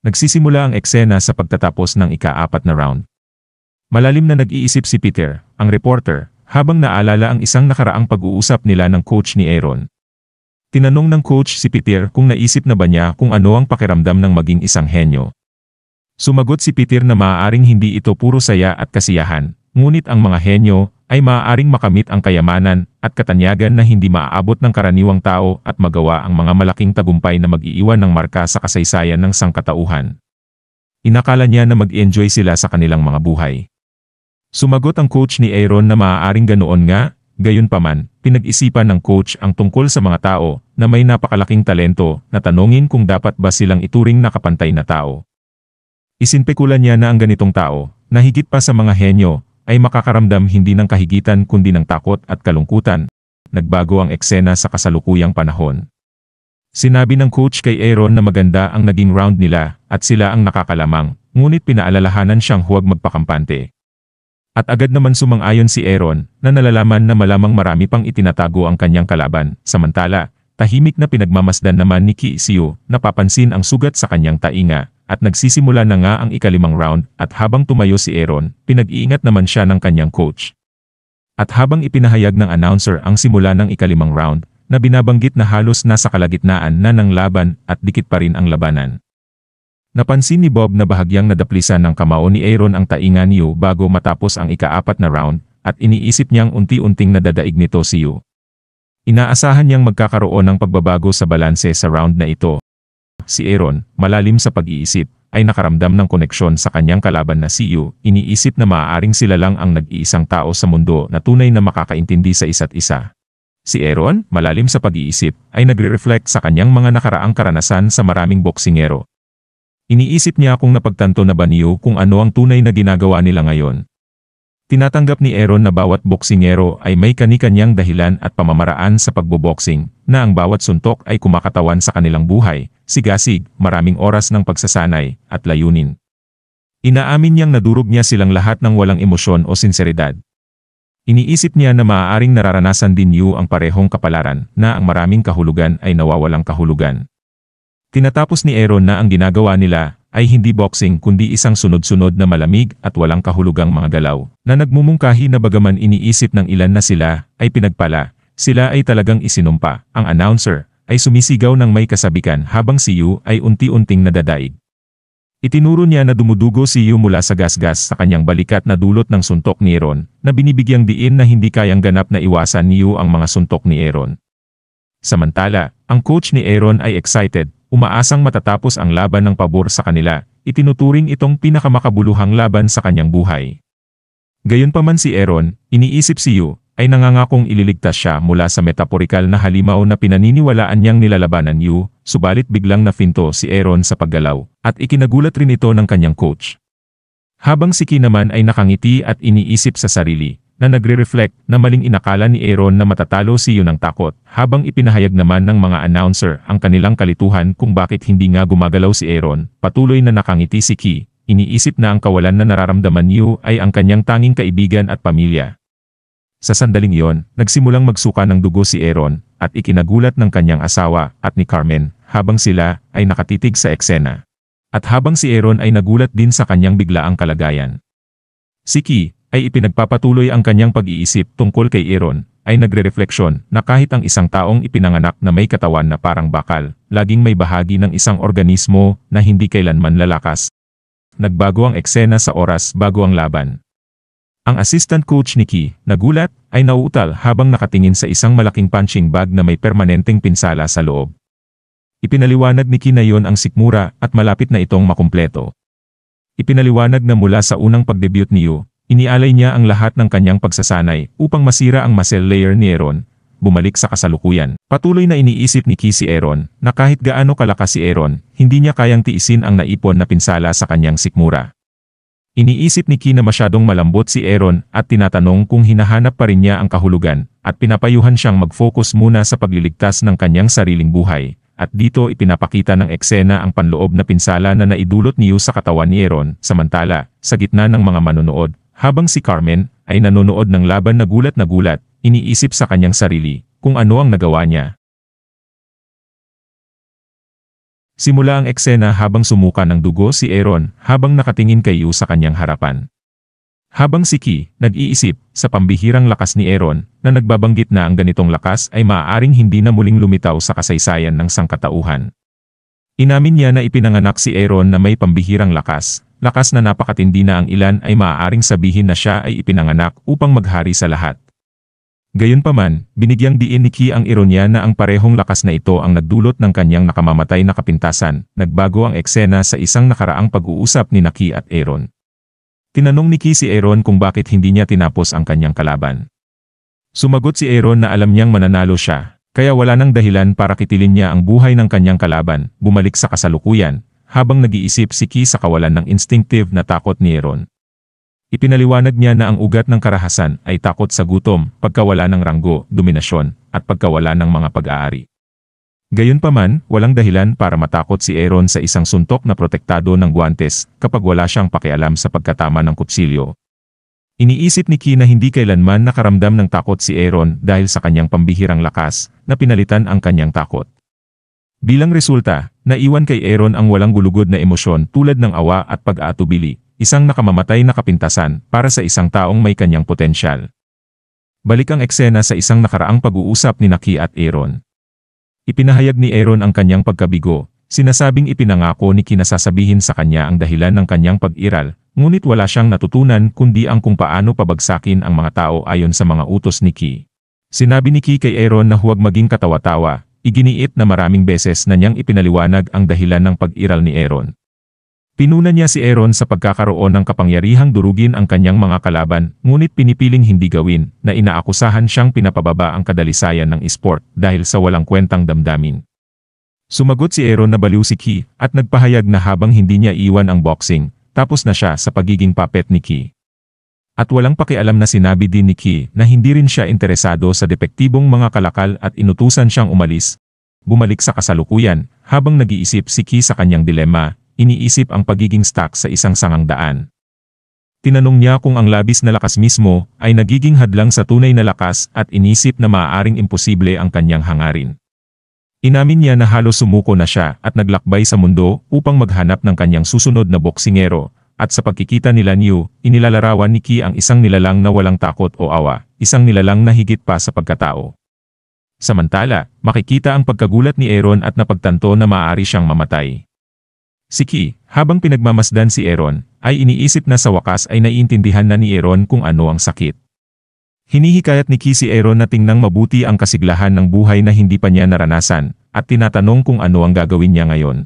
Nagsisimula ang eksena sa pagtatapos ng ika-4 na round. Malalim na nag-iisip si Peter, ang reporter, habang naalala ang isang nakaraang pag-uusap nila ng coach ni Aaron. Tinanong ng coach si Peter kung naisip na ba niya kung ano ang pakiramdam ng maging isang henyo. Sumagot si Peter na maaaring hindi ito puro saya at kasiyahan, ngunit ang mga henyo ay maaaring makamit ang kayamanan at katanyagan na hindi maaabot ng karaniwang tao at magawa ang mga malaking tagumpay na mag-iiwan ng marka sa kasaysayan ng sangkatauhan. Inakala niya na mag-enjoy sila sa kanilang mga buhay. Sumagot ang coach ni Aaron na maaaring ganoon nga, gayunpaman, pinag-isipan ng coach ang tungkol sa mga tao na may napakalaking talento na tanungin kung dapat ba silang ituring na kapantay na tao. Isinpekulan niya na ang ganitong tao, na higit pa sa mga henyo, ay makakaramdam hindi ng kahigitan kundi ng takot at kalungkutan. Nagbago ang eksena sa kasalukuyang panahon. Sinabi ng coach kay Aaron na maganda ang naging round nila at sila ang nakakalamang, ngunit pinaalalahanan siyang huwag magpakampante. At agad naman sumang-ayon si Aaron na nalalaman na malamang marami pang itinatago ang kanyang kalaban. Samantala, tahimik na pinagmamasdan naman ni Ki Siu, napapansin ang sugat sa kanyang tainga. At nagsisimula na nga ang ika-5 round at habang tumayo si Aaron, pinag-iingat naman siya ng kanyang coach. At habang ipinahayag ng announcer ang simula ng ika-5 round, na binabanggit na halos nasa kalagitnaan na ng laban at dikit pa rin ang labanan. Napansin ni Bob na bahagyang nadaplisan ng kamao ni Aaron ang tainga ni Yu bago matapos ang ika-4 na round at iniisip niyang unti-unting nadadaig nito si Yu. Inaasahan niyang magkakaroon ng pagbabago sa balanse sa round na ito. Si Aaron, malalim sa pag-iisip, ay nakaramdam ng koneksyon sa kanyang kalaban na si Yu. Iniisip na maaaring sila lang ang nag-iisang tao sa mundo na tunay na makakaintindi sa isa't isa. Si Aaron, malalim sa pag-iisip, ay nagre-reflect sa kanyang mga nakaraang karanasan sa maraming boksingero. Iniisip niya kung napagtanto na ba ni Yu kung ano ang tunay na ginagawa nila ngayon. Tinatanggap ni Aaron na bawat boksingero ay may kani-kanyang dahilan at pamamaraan sa pagboboksing, na ang bawat suntok ay kumakatawan sa kanilang buhay, sigasig, maraming oras ng pagsasanay, at layunin. Inaamin niyang nadurog niya silang lahat ng walang emosyon o sinseridad. Iniisip niya na maaaring nararanasan din Yu ang parehong kapalaran, na ang maraming kahulugan ay nawawalang kahulugan. Tinatapos ni Aaron na ang ginagawa nila ay hindi boxing kundi isang sunod-sunod na malamig at walang kahulugang mga galaw, na nagmumungkahi na bagaman iniisip ng ilan na sila ay pinagpala, sila ay talagang isinumpa. Ang announcer ay sumisigaw ng may kasabikan habang si Yu ay unti-unting nadadaig. Itinuro niya na dumudugo si Yu mula sa gasgas sa kanyang balikat na dulot ng suntok ni Aaron, na binibigyang diin na hindi kayang ganap na iwasan ni Yu ang mga suntok ni Aaron. Samantala, ang coach ni Aaron ay excited, umaasang matatapos ang laban ng pabor sa kanila. Itinuturing itong pinakamakabuluhang laban sa kanyang buhay. Gayunpaman si Aaron, iniisip si Yu, ay nangangakong ililigtas siya mula sa metaporikal na halimaw na pinaniniwalaan niyang nilalabanan Yu, subalit biglang nafinto si Aaron sa paggalaw, at ikinagulat rin ito ng kanyang coach. Habang si Ki naman ay nakangiti at iniisip sa sarili, na nagre-reflect na maling inakala ni Aaron na matatalo si Yu ng takot, habang ipinahayag naman ng mga announcer ang kanilang kalituhan kung bakit hindi nga gumagalaw si Aaron. Patuloy na nakangiti si Ki, iniisip na ang kawalan na nararamdaman Yu ay ang kanyang tanging kaibigan at pamilya. Sa sandaling iyon, nagsimulang magsuka ng dugo si Aaron, at ikinagulat ng kanyang asawa at ni Carmen, habang sila ay nakatitig sa eksena. At habang si Aaron ay nagulat din sa kanyang biglaang kalagayan. Si Ki ay ipinagpapatuloy ang kanyang pag-iisip tungkol kay Aaron, ay nagre-refleksyon na kahit ang isang taong ipinanganak na may katawan na parang bakal, laging may bahagi ng isang organismo na hindi kailanman lalakas. Nagbago ang eksena sa oras bago ang laban. Ang assistant coach ni Ki, nagulat, ay nauutal habang nakatingin sa isang malaking punching bag na may permanenteng pinsala sa loob. Ipinaliwanag ni Ki na yon ang sikmura at malapit na itong makumpleto. Ipinaliwanag na mula sa unang pag-debut ni Yu, inialay niya ang lahat ng kanyang pagsasanay upang masira ang muscle layer ni Aaron, bumalik sa kasalukuyan. Patuloy na iniisip ni Ki si Aaron, na kahit gaano kalakas si Aaron, hindi niya kayang tiisin ang naipon na pinsala sa kanyang sikmura. Iniisip ni Ki na masyadong malambot si Aaron at tinatanong kung hinahanap pa rin niya ang kahulugan, at pinapayuhan siyang mag-focus muna sa pagliligtas ng kanyang sariling buhay. At dito ipinapakita ng eksena ang panloob na pinsala na naidulot ni Yu sa katawan ni Aaron. Samantala, sa gitna ng mga manonood, habang si Carmen ay nanonood ng laban na gulat, iniisip sa kanyang sarili kung ano ang nagawa niya. Simula ang eksena habang sumuka ng dugo si Aaron habang nakatingin kay Yu sa kanyang harapan. Habang si Ki, nag-iisip sa pambihirang lakas ni Aaron na nagbabanggit na ang ganitong lakas ay maaaring hindi na muling lumitaw sa kasaysayan ng sangkatauhan. Inamin niya na ipinanganak si Aaron na may pambihirang lakas na napakatindi na ang ilan ay maaaring sabihin na siya ay ipinanganak upang maghari sa lahat. Gayunpaman, binigyang diin ni Ki ang ironya na ang parehong lakas na ito ang nagdulot ng kanyang nakamamatay na kapintasan. Nagbago ang eksena sa isang nakaraang pag-uusap ni Ki at Aaron. Tinanong ni Ki si Aaron kung bakit hindi niya tinapos ang kanyang kalaban. Sumagot si Aaron na alam niyang mananalo siya, kaya wala nang dahilan para kitilin niya ang buhay ng kanyang kalaban. Bumalik sa kasalukuyan, habang nag-iisip si Ki sa kawalan ng instinctive na takot ni Aaron. Ipinaliwanag niya na ang ugat ng karahasan ay takot sa gutom, pagkawala ng ranggo, dominasyon, at pagkawala ng mga pag-aari. Gayunpaman, walang dahilan para matakot si Aaron sa isang suntok na protektado ng guwantes kapag wala siyang pakialam sa pagkatama ng kutsilyo. Iniisip ni Ki na hindi kailanman nakaramdam ng takot si Aaron dahil sa kanyang pambihirang lakas na pinalitan ang kanyang takot. Bilang resulta, naiwan kay Aaron ang walang gulugod na emosyon tulad ng awa at pag-aatubili. Isang nakamamatay na kapintasan para sa isang taong may kanyang potensyal. Balik ang eksena sa isang nakaraang pag-uusap ni Ki at Aaron. Ipinahayag ni Aaron ang kanyang pagkabigo, sinasabing ipinangako ni Ki na sasabihin sa kanya ang dahilan ng kanyang pag-iral, ngunit wala siyang natutunan kundi ang kung paano pabagsakin ang mga tao ayon sa mga utos ni Ki. Sinabi ni Ki kay Aaron na huwag maging katawa-tawa, iginiit na maraming beses na niyang ipinaliwanag ang dahilan ng pag-iral ni Aaron. Pinuna niya si Aaron sa pagkakaroon ng kapangyarihang durugin ang kanyang mga kalaban, ngunit pinipiling hindi gawin, na inaakusahan siyang pinapababa ang kadalisayan ng esport dahil sa walang kwentang damdamin. Sumagot si Aaron na baliw si Ki, at nagpahayag na habang hindi niya iwan ang boxing, tapos na siya sa pagiging puppet ni Ki. At walang pakialam na sinabi din ni Ki na hindi rin siya interesado sa depektibong mga kalakal at inutusan siyang umalis. Bumalik sa kasalukuyan, habang nag-iisip si Ki sa kanyang dilema, iniisip ang pagiging stuck sa isang sangang daan. Tinanong niya kung ang labis na lakas mismo ay nagiging hadlang sa tunay na lakas at inisip na maaaring imposible ang kanyang hangarin. Inamin niya na halos sumuko na siya at naglakbay sa mundo upang maghanap ng kanyang susunod na boksingero, at sa pagkikita nila Yu, inilalarawan ni Ki ang isang nilalang na walang takot o awa, isang nilalang na higit pa sa pagkatao. Samantala, makikita ang pagkagulat ni Aaron at napagtanto na maaari siyang mamatay. Si Ki, habang pinagmamasdan si Aaron, ay iniisip na sa wakas ay naiintindihan na ni Aaron kung ano ang sakit. Hinihikayat ni Ki si Aaron na tingnang mabuti ang kasiglahan ng buhay na hindi pa niya naranasan, at tinatanong kung ano ang gagawin niya ngayon.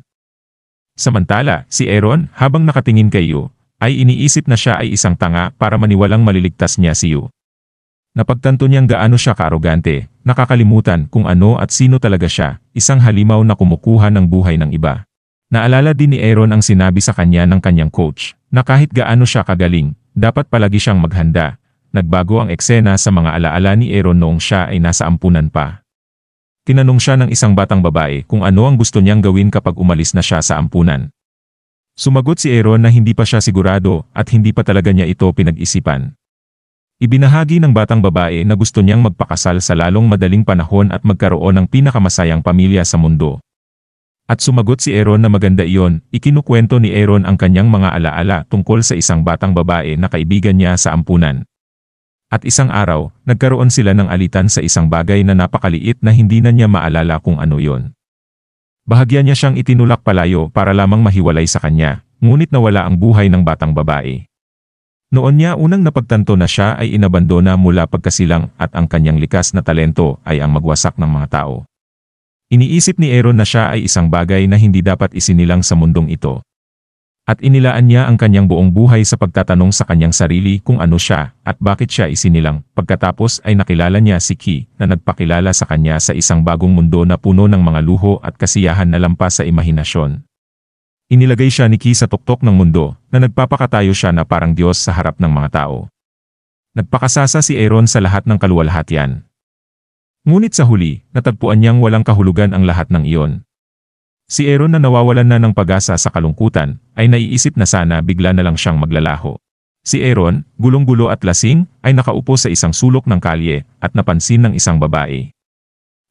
Samantala, si Aaron, habang nakatingin kay Yu, ay iniisip na siya ay isang tanga para maniwalang maliligtas niya si Yu. Napagtanto niyang gaano siya kaarogante, nakakalimutan kung ano at sino talaga siya, isang halimaw na kumukuha ng buhay ng iba. Naalala din ni Aaron ang sinabi sa kanya ng kanyang coach, na kahit gaano siya kagaling, dapat palagi siyang maghanda. Nagbago ang eksena sa mga alaala ni Aaron noong siya ay nasa ampunan pa. Tinanong siya ng isang batang babae kung ano ang gusto niyang gawin kapag umalis na siya sa ampunan. Sumagot si Aaron na hindi pa siya sigurado at hindi pa talaga niya ito pinag-isipan. Ibinahagi ng batang babae na gusto niyang magpakasal sa lalong madaling panahon at magkaroon ng pinakamasayang pamilya sa mundo. At sumagot si Aaron na maganda iyon. Ikinukwento ni Aaron ang kanyang mga alaala tungkol sa isang batang babae na kaibigan niya sa ampunan. At isang araw, nagkaroon sila ng alitan sa isang bagay na napakaliit na hindi na niya maalala kung ano yon. Bahagya niya siyang itinulak palayo para lamang mahiwalay sa kanya, ngunit nawala ang buhay ng batang babae. Noon niya unang napagtanto na siya ay inabandona mula pagkasilang at ang kanyang likas na talento ay ang magwasak ng mga tao. Iniisip ni Aaron na siya ay isang bagay na hindi dapat isinilang sa mundong ito. At inilaan niya ang kanyang buong buhay sa pagtatanong sa kanyang sarili kung ano siya at bakit siya isinilang. Pagkatapos ay nakilala niya si Ki na nagpakilala sa kanya sa isang bagong mundo na puno ng mga luho at kasiyahan na lampas sa imahinasyon. Inilagay siya ni Ki sa tuktok ng mundo na nagpapakatayo siya na parang Diyos sa harap ng mga tao. Nagpakasasa si Aaron sa lahat ng kaluwalhatian. Ngunit sa huli, natagpuan niyang walang kahulugan ang lahat ng iyon. Si Aaron na nawawalan na ng pag-asa sa kalungkutan, ay naiisip na sana bigla na lang siyang maglalaho. Si Aaron, gulong-gulo at lasing, ay nakaupo sa isang sulok ng kalye at napansin ng isang babae.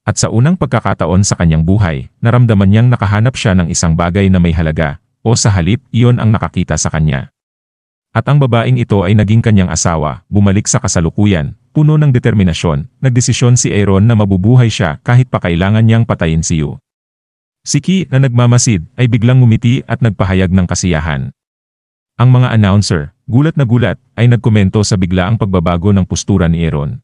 At sa unang pagkakataon sa kanyang buhay, naramdaman niyang nakahanap siya ng isang bagay na may halaga, o sa halip, iyon ang nakakita sa kanya. At ang babaeng ito ay naging kanyang asawa, bumalik sa kasalukuyan, puno ng determinasyon, nagdesisyon si Aaron na mabubuhay siya kahit pa kailangan niyang patayin si Yu. Si Ki na nagmamasid ay biglang ngumiti at nagpahayag ng kasiyahan. Ang mga announcer, gulat na gulat, ay nagkomento sa biglaang pagbabago ng postura ni Aaron.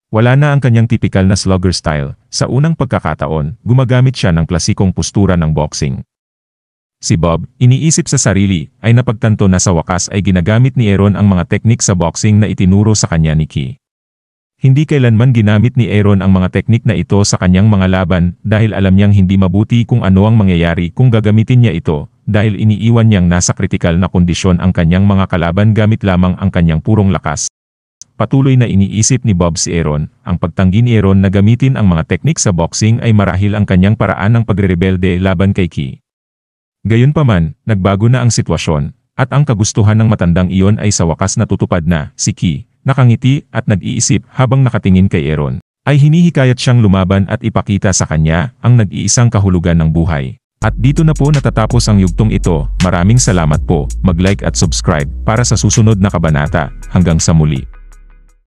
Wala na ang kanyang tipikal na slugger style, sa unang pagkakataon, gumagamit siya ng klasikong postura ng boxing. Si Bob, iniisip sa sarili, ay napagtanto na sa wakas ay ginagamit ni Aaron ang mga teknik sa boxing na itinuro sa kanya ni Ki. Hindi kailanman ginamit ni Aaron ang mga teknik na ito sa kanyang mga laban dahil alam niyang hindi mabuti kung ano ang mangyayari kung gagamitin niya ito, dahil iniiwan niyang nasa kritikal na kondisyon ang kanyang mga kalaban gamit lamang ang kanyang purong lakas. Patuloy na iniisip ni Bob si Aaron, ang pagtanggi ni Aaron na gamitin ang mga teknik sa boxing ay marahil ang kanyang paraan ng pagrerebelde laban kay Ki. Gayunpaman, nagbago na ang sitwasyon, at ang kagustuhan ng matandang iyon ay sa wakas natutupad na. Si Ki, nakangiti at nag-iisip habang nakatingin kay Aaron, ay hinihikayat siyang lumaban at ipakita sa kanya ang nag-iisang kahulugan ng buhay. At dito na po natatapos ang yugtong ito. Maraming salamat po, mag-like at subscribe para sa susunod na kabanata. Hanggang sa muli.